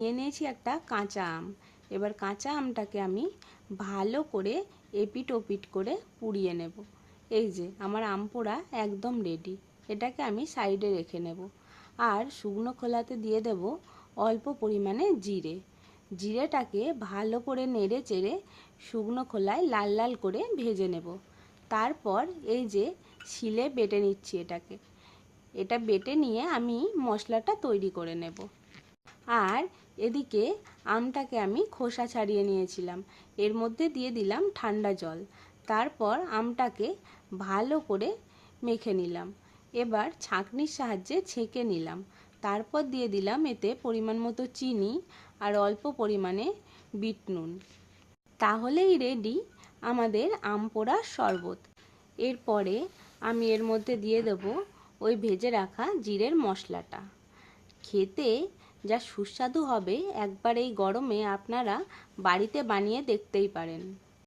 নিয়ে নিয়েছি একটা কাঁচা আম। এবার কাঁচা আমটাকে আমি ভালো করে এপিট ওপিট করে পুড়িয়ে নেব। এই যে আমার আম পোড়া একদম রেডি। এটাকে আমি সাইডে রেখে নেব। আর শুকনো খোলাতে দিয়ে দেব অল্প পরিমাণে জিরে। জিরেটাকে ভালো করে নেড়ে চেড়ে শুকনো খোলায় লাল লাল করে ভেজে নেব। তারপর এই যে শিলে বেটে নিচ্ছি এটাকে। এটা বেটে নিয়ে আমি মশলাটা তৈরি করে নেব। আর এদিকে আমটাকে আমি খোসা ছাড়িয়ে নিয়েছিলাম, এর মধ্যে দিয়ে দিলাম ঠান্ডা জল। তারপর আমটাকে ভালো করে মেখে নিলাম। এবার ছাঁকনির সাহায্যে ছেঁকে নিলাম। তারপর দিয়ে দিলাম এতে পরিমাণ মতো চিনি আর অল্প পরিমাণে বিট নুন। তাহলেই রেডি আমাদের আম পোড়া শরবত। এরপরে আমি এর মধ্যে দিয়ে দেব ওই ভেজে রাখা জিরের মশলাটা। খেতে যা সুস্বাদু হবে, একবার এই গরমে আপনারা বাড়িতে বানিয়ে দেখতেই পারেন।